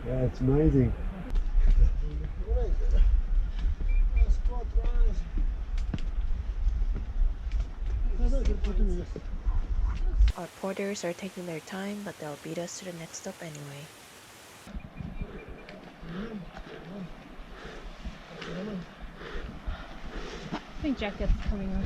Yeah, it's amazing. Our porters are taking their time, but they'll beat us to the next stop anyway. I think Jacket's coming on.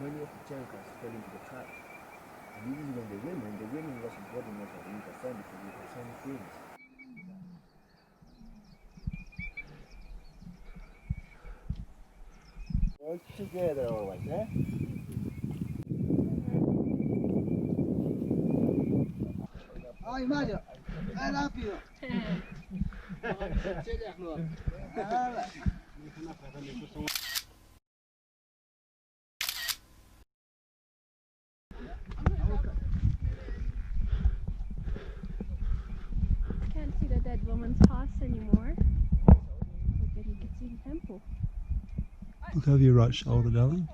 Many of the tankers fell into the trap. And even when the women wasn't boarding us at Inca Trail because we had some friends. Work together always, eh? Ay, Mario, I love you. Can't see the dead woman's house anymore. But then you can see the temple. Look over your right shoulder, darling.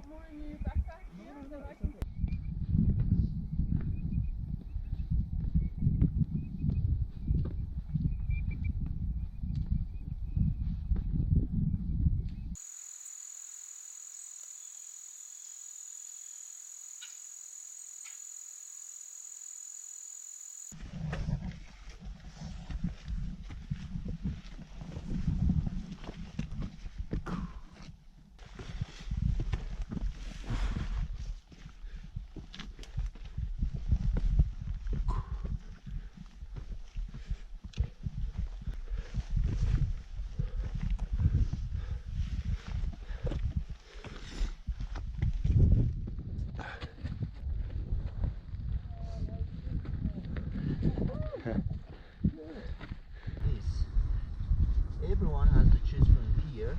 Everyone has to choose from here.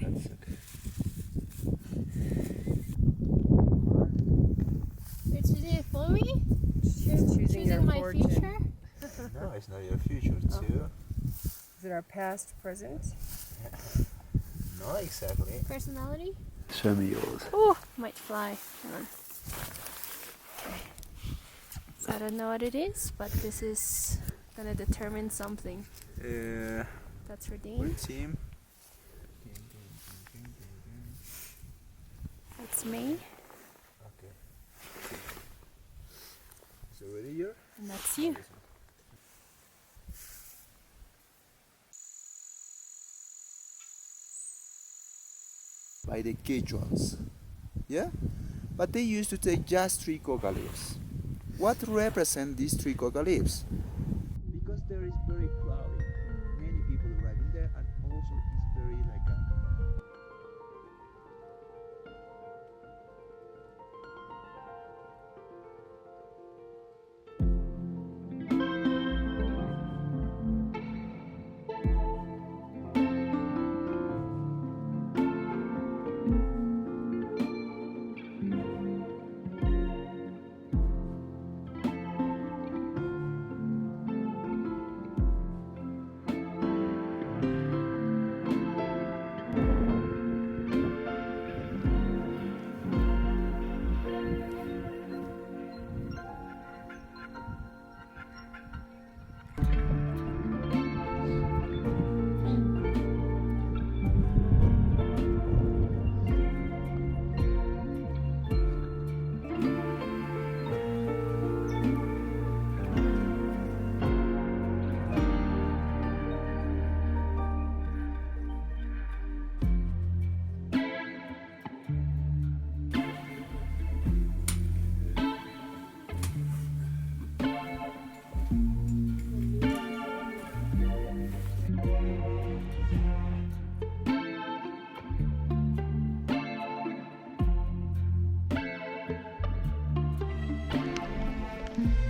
That's okay. You're choosing it for me? She's choosing your my fortune. future? No, it's not your future too. Is it our past, present? Not exactly. Personality? Show me yours. Oh, might fly. Hang on. Okay. So I don't know what it is, but this is gonna determine something. That's for Dean. Team. That's me. Okay. So ready here? And that's you. By the Quechuans. Yeah? But they used to take just 3 coca leaves. What represent these 3 coca leaves? Because there is very crowded. Many people arriving there, and also it's very like a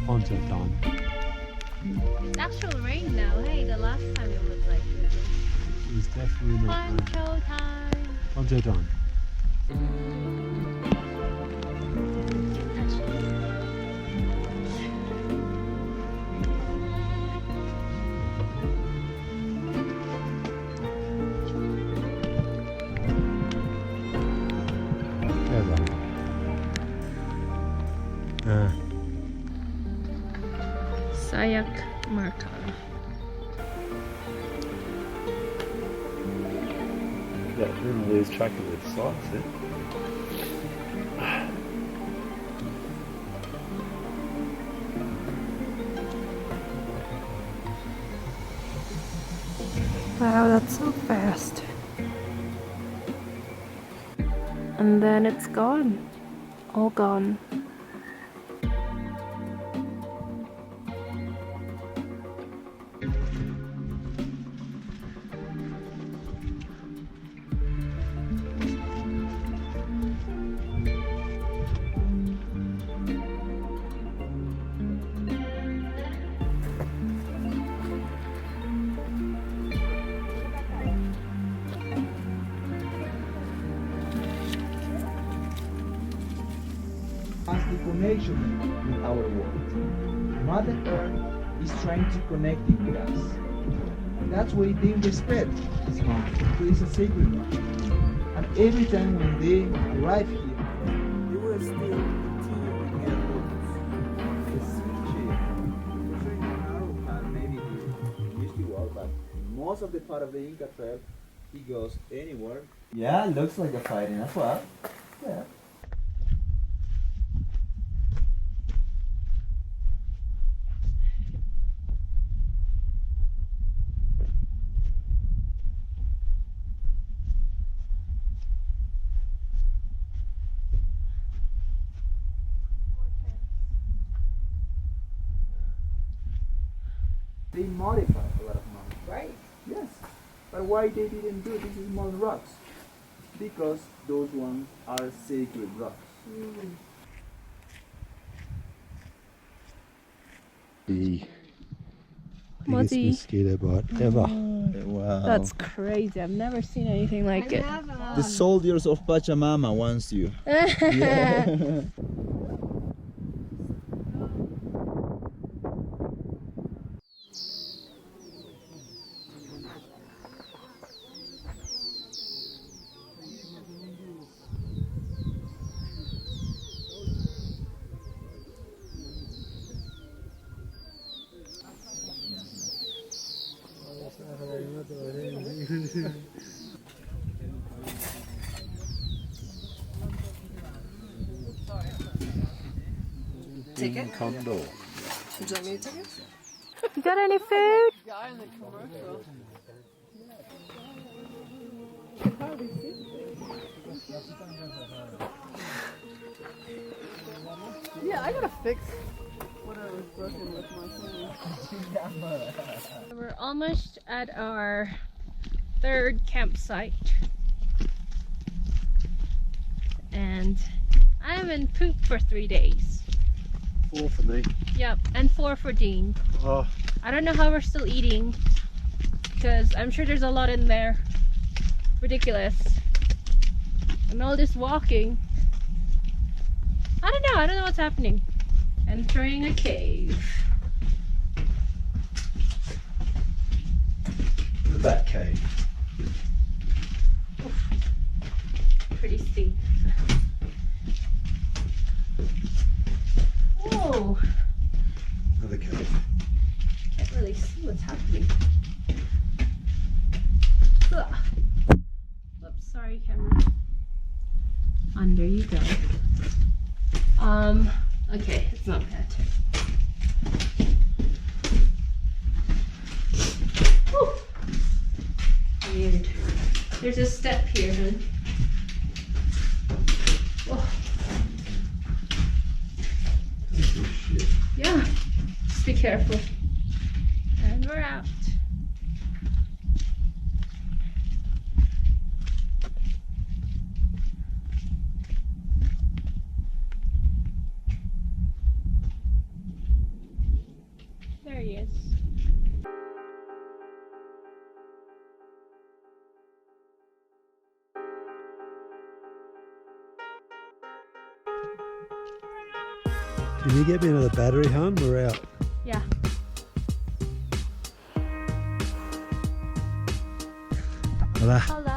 Poncho time. It's actual rain now. Hey, the last time it was like this. It was definitely not rain. Poncho time. Poncho time. Sayak Marka. Yeah, didn't lose track of the sights there. Wow, that's so fast. And then it's gone. All gone. As the connection with our world. Mother Earth is trying to connect it with us. That's why they respect this mountain. It is a sacred one. And every time when they arrive here, they will still continue their roots. The sea shape. It's very narrow path, maybe he used to walk, but most of the part of the Inca Trail, he goes anywhere. Yeah, looks like a fighting as well. Yeah. They modify a lot of mountains. Right. Yes. But why they didn't do these small rocks? Because those ones are sacred rocks. The biggest Mozzie. mosquito bite ever. Wow. That's crazy. I've never seen anything like it. The soldiers of Pachamama wants you. Yeah. Ticket? Condor. Would you like me to take it? You got any food? Yeah, I gotta fix whatever's broken with my phone. We're almost at our third campsite. And I haven't pooped for 3 days. 4 for me. Yep, and 4 for Dean. Oh, I don't know how we're still eating because I'm sure there's a lot in there. Ridiculous. And all this walking. I don't know what's happening. Entering a cave. the Bat Cave. Pretty steep. Whoa! Another cave. Can't really see what's happening. Ugh. Oops, sorry, camera. Under you go. Okay, it's not bad. Whew. Weird. There's a step here, hun. Whoa. Yeah, just be careful. And we're out. Can you get me another battery, hon? We're out. Yeah. Hola. Hola.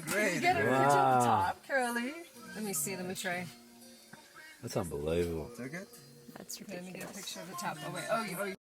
Great. Get a picture of the Wow. top, Curly. Let me see. Let me try. That's unbelievable. So good. That's Let me get a ridiculous. picture of the top. Oh wait. Oh, you